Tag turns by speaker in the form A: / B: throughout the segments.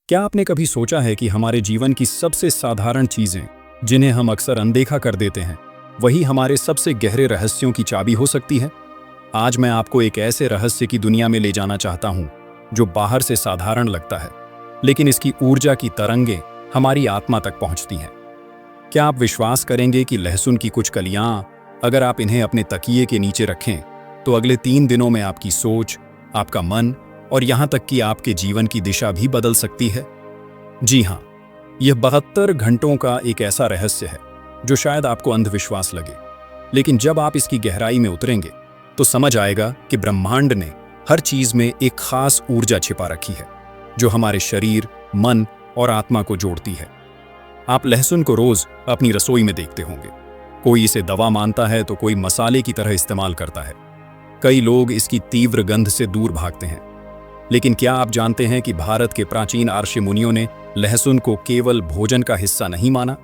A: क्या आपने कभी सोचा है कि हमारे जीवन की सबसे साधारण चीजें, जिन्हें हम अक्सर अनदेखा कर देते हैं, वही हमारे सबसे गहरे रहस्यों की चाबी हो सकती है? आज मैं आपको एक ऐसे रहस्य की दुनिया में ले जाना चाहता हूं, जो बाहर से साधारण लगता है, लेकिन इसकी ऊर्जा की तरंगें हमारी आत्मा तक पहुंचती हैं। क्या आप विश्वास करेंगे कि लहसुन की कुछ कलियां, अगर आप इन्हें अपने तकिए के नीचे रखें, तो अगले 3 दिनों में आपकी सोच, आपका मन और यहां तक कि आपके जीवन की दिशा भी बदल सकती है? जी हां, यह 72 घंटों का एक ऐसा रहस्य है जो शायद आपको अंधविश्वास लगे, लेकिन जब आप इसकी गहराई में उतरेंगे तो समझ आएगा कि ब्रह्मांड ने हर चीज में एक खास ऊर्जा छिपा रखी है, जो हमारे शरीर, मन और आत्मा को जोड़ती है। आप लहसुन को रोज अपनी रसोई में देखते होंगे। कोई इसे दवा मानता है तो कोई मसाले की तरह इस्तेमाल करता है। कई लोग इसकी तीव्र गंध से दूर भागते हैं। लेकिन क्या आप जानते हैं कि भारत के प्राचीन ऋषि मुनियों ने लहसुन को केवल भोजन का हिस्सा नहीं माना,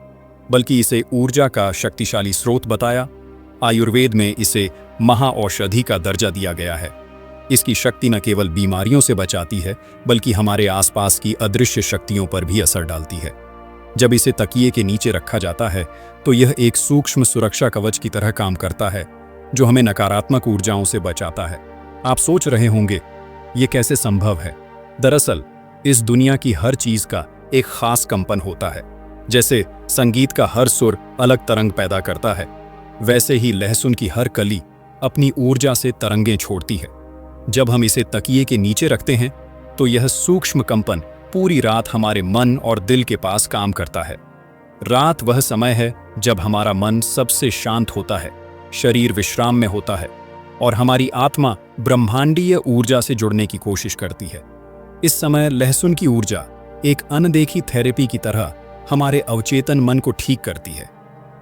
A: बल्कि इसे ऊर्जा का शक्तिशाली स्रोत बताया? आयुर्वेद में इसे महाऔषधि का दर्जा दिया गया है। इसकी शक्ति न केवल बीमारियों से बचाती है, बल्कि हमारे आसपास की अदृश्य शक्तियों पर भी असर डालती है। जब इसे तकिए के नीचे रखा जाता है तो यह एक सूक्ष्म सुरक्षा कवच की तरह काम करता है, जो हमें नकारात्मक ऊर्जाओं से बचाता है। आप सोच रहे होंगे, ये कैसे संभव है? दरअसल इस दुनिया की हर चीज का एक खास कंपन होता है। जैसे संगीत का हर सुर अलग तरंग पैदा करता है, वैसे ही लहसुन की हर कली अपनी ऊर्जा से तरंगें छोड़ती है। जब हम इसे तकिए के नीचे रखते हैं तो यह सूक्ष्म कंपन पूरी रात हमारे मन और दिल के पास काम करता है। रात वह समय है जब हमारा मन सबसे शांत होता है, शरीर विश्राम में होता है और हमारी आत्मा ब्रह्मांडीय ऊर्जा से जुड़ने की कोशिश करती है। इस समय लहसुन की ऊर्जा एक अनदेखी थेरेपी की तरह हमारे अवचेतन मन को ठीक करती है।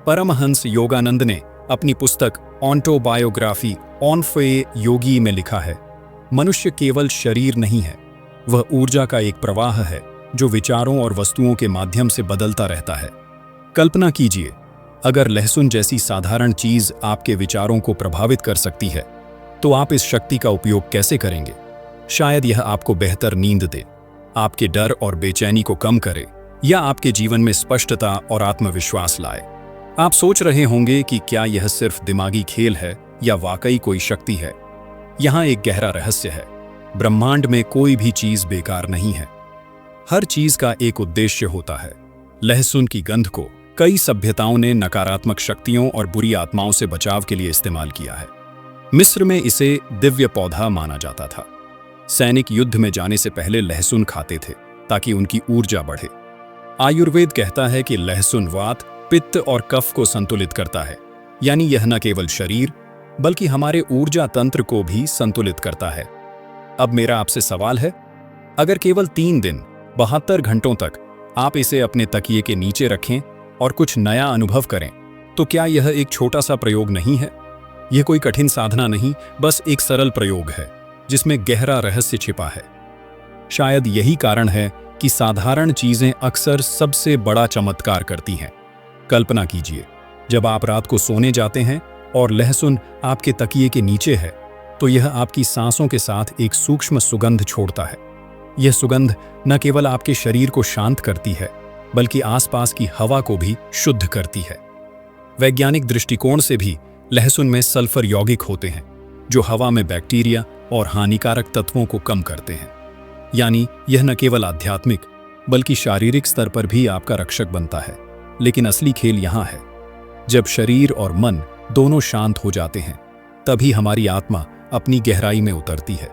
A: परमहंस योगानंद ने अपनी पुस्तक ऑटोबायोग्राफी ऑफ ए योगी में लिखा है, मनुष्य केवल शरीर नहीं है, वह ऊर्जा का एक प्रवाह है जो विचारों और वस्तुओं के माध्यम से बदलता रहता है। कल्पना कीजिए, अगर लहसुन जैसी साधारण चीज आपके विचारों को प्रभावित कर सकती है, तो आप इस शक्ति का उपयोग कैसे करेंगे? शायद यह आपको बेहतर नींद दे, आपके डर और बेचैनी को कम करे, या आपके जीवन में स्पष्टता और आत्मविश्वास लाए। आप सोच रहे होंगे कि क्या यह सिर्फ दिमागी खेल है या वाकई कोई शक्ति है? यहां एक गहरा रहस्य है। ब्रह्मांड में कोई भी चीज बेकार नहीं है। हर चीज का एक उद्देश्य होता है। लहसुन की गंध को कई सभ्यताओं ने नकारात्मक शक्तियों और बुरी आत्माओं से बचाव के लिए इस्तेमाल किया है। मिस्र में इसे दिव्य पौधा माना जाता था। सैनिक युद्ध में जाने से पहले लहसुन खाते थे ताकि उनकी ऊर्जा बढ़े। आयुर्वेद कहता है कि लहसुन वात, पित्त और कफ को संतुलित करता है, यानी यह न केवल शरीर बल्कि हमारे ऊर्जा तंत्र को भी संतुलित करता है। अब मेरा आपसे सवाल है, अगर केवल 3 दिन 72 घंटों तक आप इसे अपने तकिए के नीचे रखें और कुछ नया अनुभव करें, तो क्या यह एक छोटा सा प्रयोग नहीं है? यह कोई कठिन साधना नहीं, बस एक सरल प्रयोग है जिसमें गहरा रहस्य छिपा है। शायद यही कारण है कि साधारण चीजें अक्सर सबसे बड़ा चमत्कार करती हैं। कल्पना कीजिए, जब आप रात को सोने जाते हैं और लहसुन आपके तकिए के नीचे है, तो यह आपकी सांसों के साथ एक सूक्ष्म सुगंध छोड़ता है। यह सुगंध न केवल आपके शरीर को शांत करती है, बल्कि आसपास की हवा को भी शुद्ध करती है। वैज्ञानिक दृष्टिकोण से भी लहसुन में सल्फर यौगिक होते हैं, जो हवा में बैक्टीरिया और हानिकारक तत्वों को कम करते हैं। यानी यह न केवल आध्यात्मिक बल्कि शारीरिक स्तर पर भी आपका रक्षक बनता है। लेकिन असली खेल यहाँ है, जब शरीर और मन दोनों शांत हो जाते हैं, तभी हमारी आत्मा अपनी गहराई में उतरती है।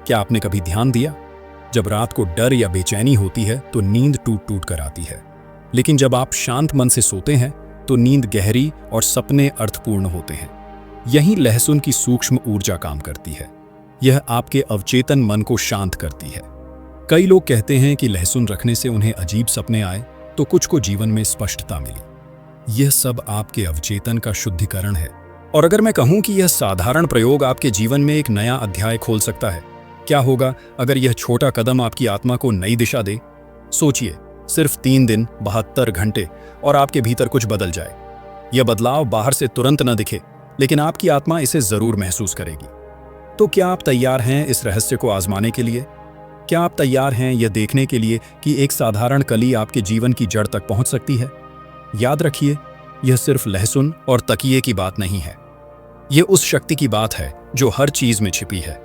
A: क्या आपने कभी ध्यान दिया, जब रात को डर या बेचैनी होती है तो नींद टूट टूट कर आती है, लेकिन जब आप शांत मन से सोते हैं तो नींद गहरी और सपने अर्थपूर्ण होते हैं। यही लहसुन की सूक्ष्म ऊर्जा काम करती है। यह आपके अवचेतन मन को शांत करती है। कई लोग कहते हैं कि लहसुन रखने से उन्हें अजीब सपने आए तो कुछ को जीवन में स्पष्टता मिली। यह सब आपके अवचेतन का शुद्धिकरण है। और अगर मैं कहूं कि यह साधारण प्रयोग आपके जीवन में एक नया अध्याय खोल सकता है, क्या होगा अगर यह छोटा कदम आपकी आत्मा को नई दिशा दे? सोचिए, सिर्फ 3 दिन 72 घंटे और आपके भीतर कुछ बदल जाए। यह बदलाव बाहर से तुरंत न दिखे, लेकिन आपकी आत्मा इसे जरूर महसूस करेगी। तो क्या आप तैयार हैं इस रहस्य को आजमाने के लिए? क्या आप तैयार हैं यह देखने के लिए कि एक साधारण कली आपके जीवन की जड़ तक पहुंच सकती है? याद रखिए, यह सिर्फ लहसुन और तकिए की बात नहीं है। यह उस शक्ति की बात है जो हर चीज में छिपी है।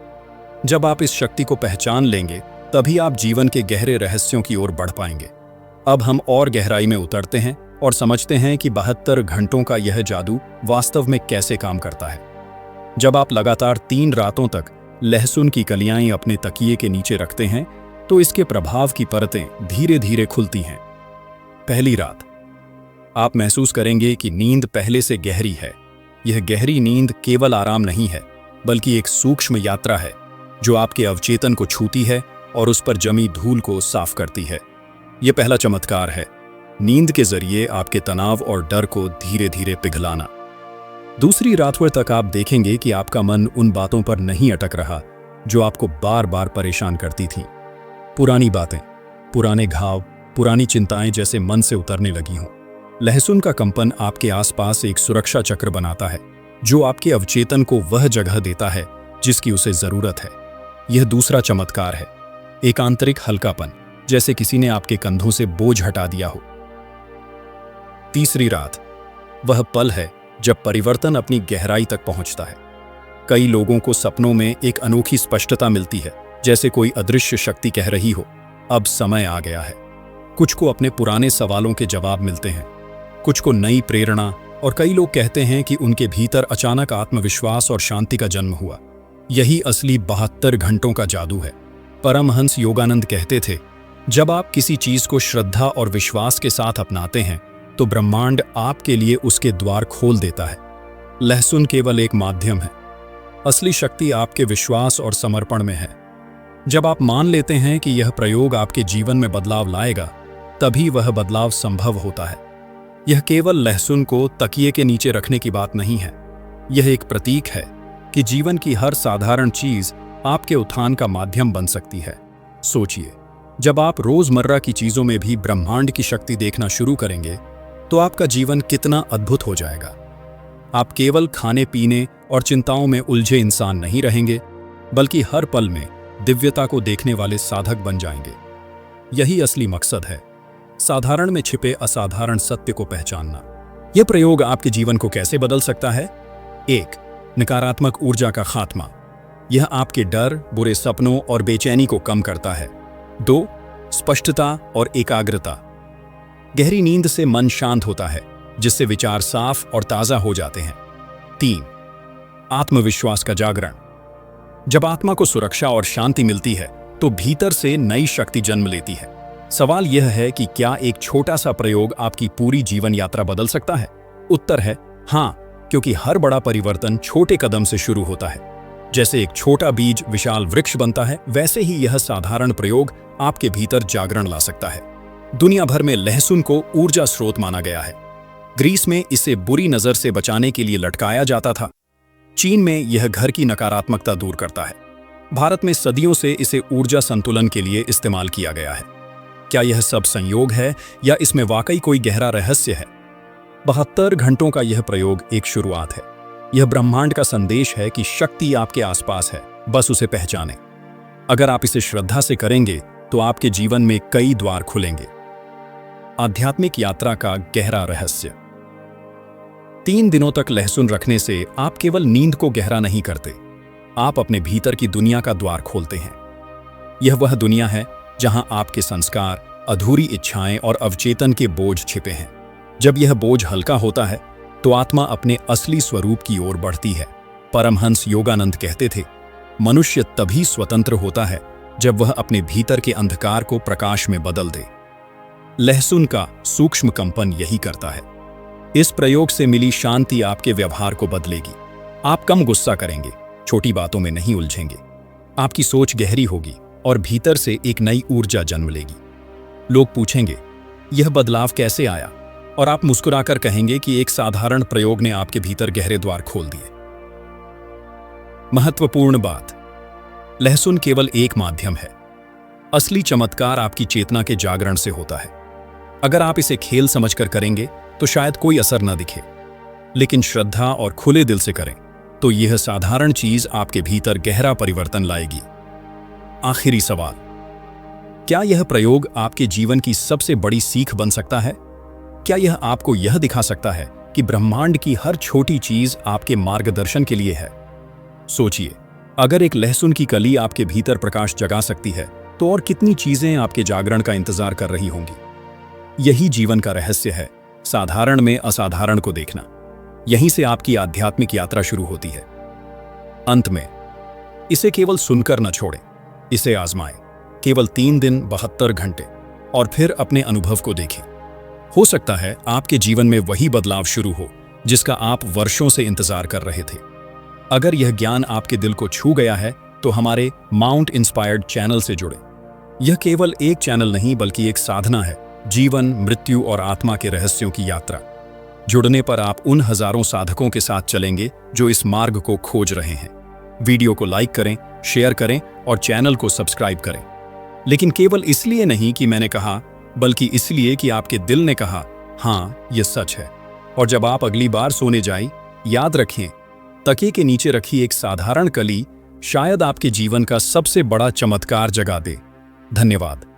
A: जब आप इस शक्ति को पहचान लेंगे, तभी आप जीवन के गहरे रहस्यों की ओर बढ़ पाएंगे। अब हम और गहराई में उतरते हैं और समझते हैं कि 72 घंटों का यह जादू वास्तव में कैसे काम करता है। जब आप लगातार 3 रातों तक लहसुन की कलियां अपने तकिए के नीचे रखते हैं, तो इसके प्रभाव की परतें धीरे धीरे खुलती हैं। पहली रात, आप महसूस करेंगे कि नींद पहले से गहरी है। यह गहरी नींद केवल आराम नहीं है, बल्कि एक सूक्ष्म यात्रा है जो आपके अवचेतन को छूती है और उस पर जमी धूल को साफ करती है। यह पहला चमत्कार है, नींद के जरिए आपके तनाव और डर को धीरे धीरे पिघलाना। दूसरी रात भर तक आप देखेंगे कि आपका मन उन बातों पर नहीं अटक रहा जो आपको बार बार परेशान करती थीं। पुरानी बातें, पुराने घाव, पुरानी चिंताएं जैसे मन से उतरने लगी हों। लहसुन का कंपन आपके आसपास एक सुरक्षा चक्र बनाता है जो आपके अवचेतन को वह जगह देता है जिसकी उसे जरूरत है। यह दूसरा चमत्कार है, एक आंतरिक हल्कापन, जैसे किसी ने आपके कंधों से बोझ हटा दिया हो। तीसरी रात, वह पल है जब परिवर्तन अपनी गहराई तक पहुंचता है। कई लोगों को सपनों में एक अनोखी स्पष्टता मिलती है, जैसे कोई अदृश्य शक्ति कह रही हो, अब समय आ गया है। कुछ को अपने पुराने सवालों के जवाब मिलते हैं, कुछ को नई प्रेरणा, और कई लोग कहते हैं कि उनके भीतर अचानक आत्मविश्वास और शांति का जन्म हुआ। यही असली 72 घंटों का जादू है। परमहंस योगानंद कहते थे, जब आप किसी चीज को श्रद्धा और विश्वास के साथ अपनाते हैं तो ब्रह्मांड आपके लिए उसके द्वार खोल देता है। लहसुन केवल एक माध्यम है, असली शक्ति आपके विश्वास और समर्पण में है। जब आप मान लेते हैं कि यह प्रयोग आपके जीवन में बदलाव लाएगा, तभी वह बदलाव संभव होता है। यह केवल लहसुन को तकिए के नीचे रखने की बात नहीं है, यह एक प्रतीक है कि जीवन की हर साधारण चीज आपके उत्थान का माध्यम बन सकती है। सोचिए, जब आप रोजमर्रा की चीजों में भी ब्रह्मांड की शक्ति देखना शुरू करेंगे, तो आपका जीवन कितना अद्भुत हो जाएगा। आप केवल खाने पीने और चिंताओं में उलझे इंसान नहीं रहेंगे, बल्कि हर पल में दिव्यता को देखने वाले साधक बन जाएंगे। यही असली मकसद है, साधारण में छिपे असाधारण सत्य को पहचानना। यह प्रयोग आपके जीवन को कैसे बदल सकता है? 1. नकारात्मक ऊर्जा का खात्मा। यह आपके डर, बुरे सपनों और बेचैनी को कम करता है। 2. स्पष्टता और एकाग्रता। गहरी नींद से मन शांत होता है, जिससे विचार साफ और ताजा हो जाते हैं। 3. आत्मविश्वास का जागरण। जब आत्मा को सुरक्षा और शांति मिलती है, तो भीतर से नई शक्ति जन्म लेती है। सवाल यह है कि क्या एक छोटा सा प्रयोग आपकी पूरी जीवन यात्रा बदल सकता है? उत्तर है हाँ, क्योंकि हर बड़ा परिवर्तन छोटे कदम से शुरू होता है। जैसे एक छोटा बीज विशाल वृक्ष बनता है, वैसे ही यह साधारण प्रयोग आपके भीतर जागरण ला सकता है। दुनिया भर में लहसुन को ऊर्जा स्रोत माना गया है। ग्रीस में इसे बुरी नजर से बचाने के लिए लटकाया जाता था। चीन में यह घर की नकारात्मकता दूर करता है। भारत में सदियों से इसे ऊर्जा संतुलन के लिए इस्तेमाल किया गया है। क्या यह सब संयोग है या इसमें वाकई कोई गहरा रहस्य है? 72 घंटों का यह प्रयोग एक शुरुआत है। यह ब्रह्मांड का संदेश है कि शक्ति आपके आसपास है, बस उसे पहचानें। अगर आप इसे श्रद्धा से करेंगे, तो आपके जीवन में कई द्वार खुलेंगे। आध्यात्मिक यात्रा का गहरा रहस्य। 3 दिनों तक लहसुन रखने से आप केवल नींद को गहरा नहीं करते, आप अपने भीतर की दुनिया का द्वार खोलते हैं। यह वह दुनिया है जहां आपके संस्कार, अधूरी इच्छाएं और अवचेतन के बोझ छिपे हैं। जब यह बोझ हल्का होता है, तो आत्मा अपने असली स्वरूप की ओर बढ़ती है। परमहंस योगानंद कहते थे, मनुष्य तभी स्वतंत्र होता है जब वह अपने भीतर के अंधकार को प्रकाश में बदल दे। लहसुन का सूक्ष्म कंपन यही करता है। इस प्रयोग से मिली शांति आपके व्यवहार को बदलेगी। आप कम गुस्सा करेंगे, छोटी बातों में नहीं उलझेंगे। आपकी सोच गहरी होगी और भीतर से एक नई ऊर्जा जन्म लेगी। लोग पूछेंगे, यह बदलाव कैसे आया? और आप मुस्कुराकर कहेंगे कि एक साधारण प्रयोग ने आपके भीतर गहरे द्वार खोल दिए। महत्वपूर्ण बात, लहसुन केवल एक माध्यम है। असली चमत्कार आपकी चेतना के जागरण से होता है। अगर आप इसे खेल समझकर करेंगे, तो शायद कोई असर न दिखे, लेकिन श्रद्धा और खुले दिल से करें, तो यह साधारण चीज आपके भीतर गहरा परिवर्तन लाएगी। आखिरी सवाल, क्या यह प्रयोग आपके जीवन की सबसे बड़ी सीख बन सकता है? क्या यह आपको यह दिखा सकता है कि ब्रह्मांड की हर छोटी चीज आपके मार्गदर्शन के लिए है? सोचिए, अगर एक लहसुन की कली आपके भीतर प्रकाश जगा सकती है, तो और कितनी चीजें आपके जागरण का इंतजार कर रही होंगी। यही जीवन का रहस्य है, साधारण में असाधारण को देखना। यहीं से आपकी आध्यात्मिक यात्रा शुरू होती है। अंत में, इसे केवल सुनकर न छोड़ें, इसे आजमाएं। केवल 3 दिन 72 घंटे, और फिर अपने अनुभव को देखें। हो सकता है आपके जीवन में वही बदलाव शुरू हो जिसका आप वर्षों से इंतजार कर रहे थे। अगर यह ज्ञान आपके दिल को छू गया है तो हमारे माउंट इंस्पायर्ड चैनल से जुड़ें। यह केवल एक चैनल नहीं बल्कि एक साधना है, जीवन, मृत्यु और आत्मा के रहस्यों की यात्रा। जुड़ने पर आप उन हजारों साधकों के साथ चलेंगे जो इस मार्ग को खोज रहे हैं। वीडियो को लाइक करें, शेयर करें और चैनल को सब्सक्राइब करें। लेकिन केवल इसलिए नहीं कि मैंने कहा, बल्कि इसलिए कि आपके दिल ने कहा, हाँ, यह सच है। और जब आप अगली बार सोने जाएं, याद रखें, तकिए के नीचे रखी एक साधारण कली शायद आपके जीवन का सबसे बड़ा चमत्कार जगा दे। धन्यवाद।